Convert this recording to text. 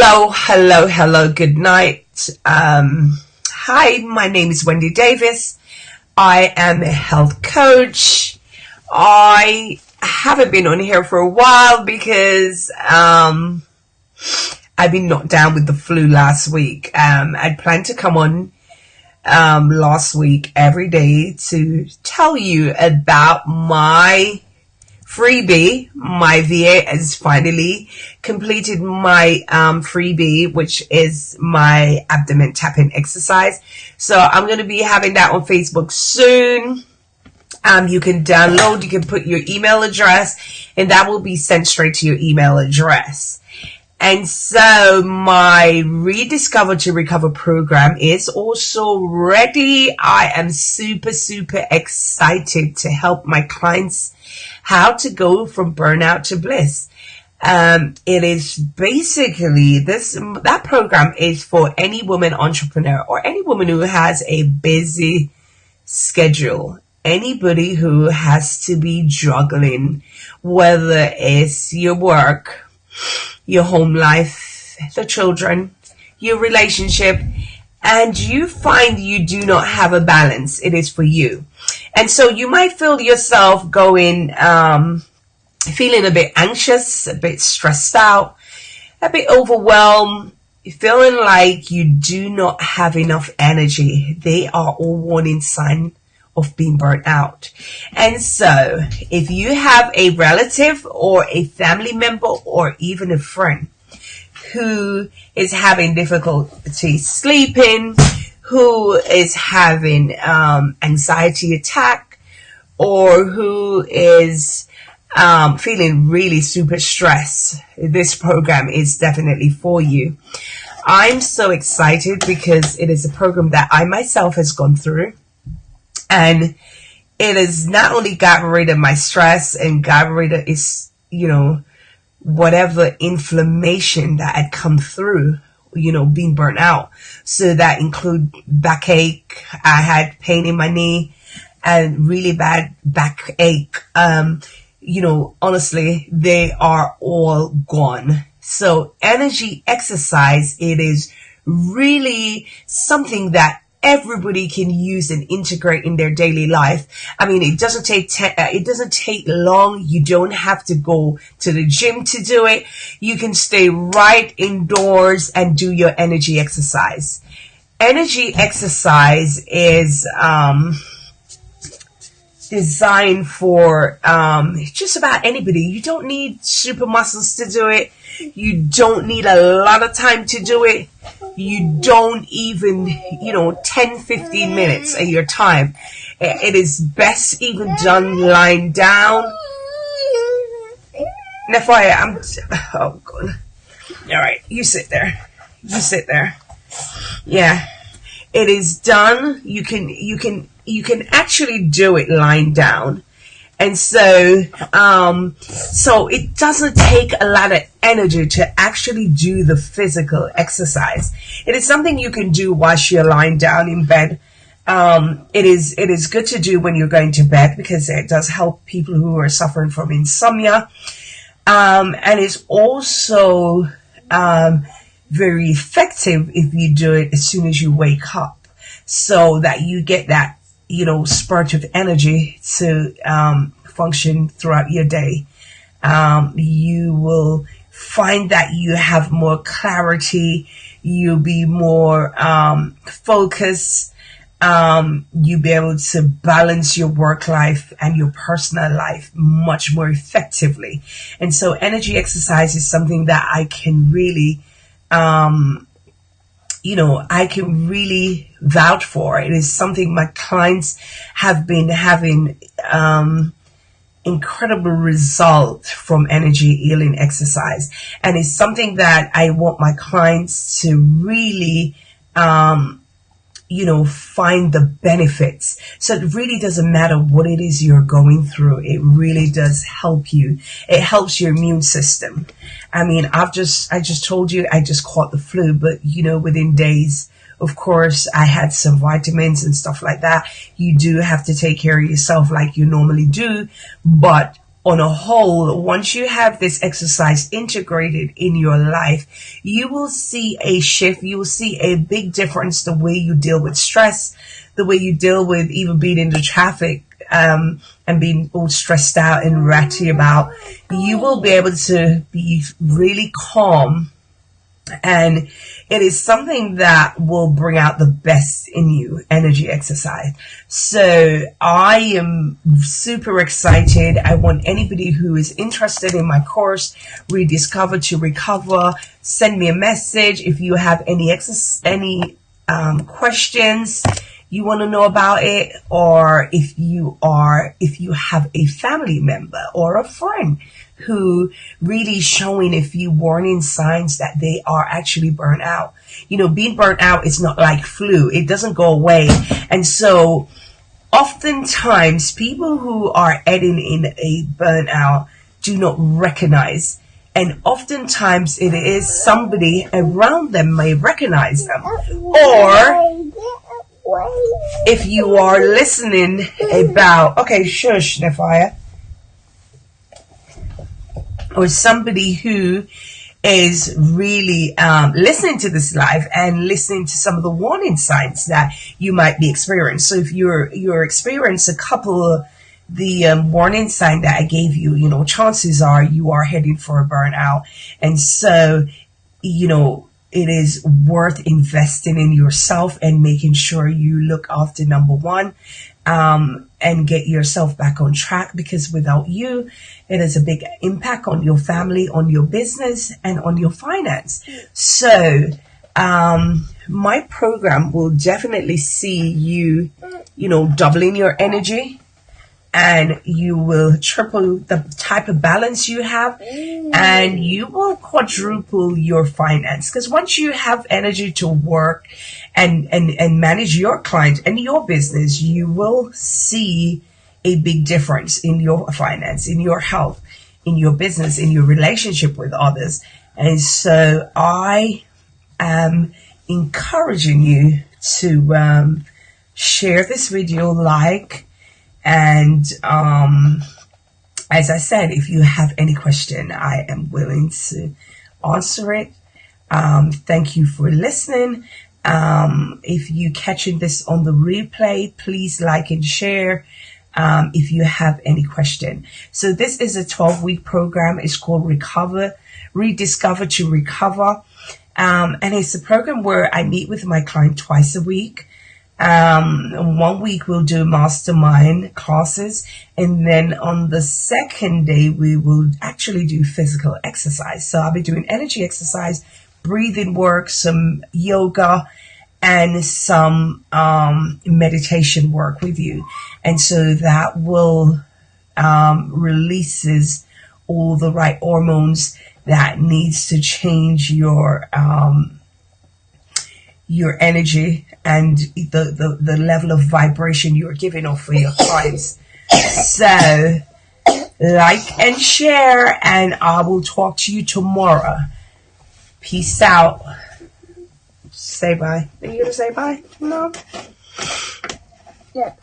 Hello, good night. Hi, my name is Wendy Davis. I am a health coach. I haven't been on here for a while because I've been knocked down with the flu last week. I'd planned to come on last week every day to tell you about my freebie. My VA has finally completed my freebie, which is my abdomen tapping exercise. So I'm going to be having that on Facebook soon. You can download, you can put your email address, and that will be sent straight to your email address. And so my Rediscover to Recover program is also ready. I am super excited to help my clients how to go from burnout to bliss. It is basically that program is for any woman entrepreneur or any woman who has a busy schedule. Anybody who has to be juggling, whether it's your work, your home life, the children, your relationship, and you find you do not have a balance. It is for you. And so you might feel yourself going, feeling a bit anxious, a bit stressed out, a bit overwhelmed, feeling like you do not have enough energy. They are all warning signs of being burnt out. And so if you have a relative or a family member or even a friend who is having difficulty sleeping, who is having anxiety attack, or who is feeling really super stressed, this program is definitely for you. I'm so excited because it is a program that I myself has gone through, and it has not only got rid of my stress and got rid of whatever inflammation that had come through, being burnt out. So that include backache. I had pain in my knee and really bad backache. Honestly, they are all gone. So energy exercise, it is really something that everybody can use and integrate in their daily life. I mean, it doesn't take long. You don't have to go to the gym to do it. You can stay right indoors and do your energy exercise. Energy exercise is designed for just about anybody. You don't need super muscles to do it. You don't need a lot of time to do it. You don't even, 10-15 minutes of your time. It is best even done lying down. Oh God. All right, you sit there. Yeah, it is done. You can actually do it lying down. And so it doesn't take a lot of energy to actually do the physical exercise. It is something you can do whilst you're lying down in bed. It is good to do when you're going to bed because it does help people who are suffering from insomnia. And it's also very effective if you do it as soon as you wake up, so that you get that spurt of energy to function throughout your day. You will find that you have more clarity. You'll be more focused. You'll be able to balance your work life and your personal life much more effectively. And so energy exercise is something that I can really vouch for. It is something my clients have been having incredible results from energy healing exercise. And it's something that I want my clients to really find the benefits. So it really doesn't matter what it is you're going through. It really does help you. It helps your immune system. I mean, I just told you I just caught the flu, but within days, of course, I had some vitamins and stuff like that. You do have to take care of yourself like you normally do, but on a whole, once you have this exercise integrated in your life, you will see a shift. You will see a big difference the way you deal with stress, the way you deal with even being in the traffic, and being all stressed out and ratty about. You will be able to be really calm, and it is something that will bring out the best in you, energy exercise. So I am super excited. I want anybody who is interested in my course, Rediscover to Recover, send me a message if you have any questions you want to know about it, or if you have a family member or a friend who really showing a few warning signs that they are actually burnt out. Being burnt out is not like flu. It doesn't go away. And so oftentimes people who are heading in a burnout do not recognize. And oftentimes it is somebody around them may recognize them. Or if you are listening about, okay, shush, Nefaya, or somebody who is really listening to this live and listening to some of the warning signs that you might be experiencing. So if you're experiencing a couple of the warning sign that I gave you, chances are you are heading for a burnout. And so, it is worth investing in yourself and making sure you look after number one, and get yourself back on track, because without you, it has a big impact on your family, on your business, and on your finance. So, my program will definitely see you, doubling your energy, and you will triple the type of balance you have, and you will quadruple your finance. Because once you have energy to work and manage your client and your business, you will see a big difference in your finance, in your health, in your business, in your relationship with others. And so I am encouraging you to share this video, and as I said, if you have any question, I am willing to answer it. Thank you for listening. If you catching this on the replay, please like and share if you have any question. So this is a 12-week program. It's called Rediscover to Recover. And it's a program where I meet with my client twice a week. 1 week we'll do mastermind classes, and then on the second day we will actually do physical exercise. So I'll be doing energy exercise, breathing work, some yoga, and some meditation work with you. And so that will releases all the right hormones that needs to change your energy and the level of vibration you're giving off for your clients. So like and share, and I will talk to you tomorrow. Peace out. Say bye. Are you gonna say bye? No? Yeah.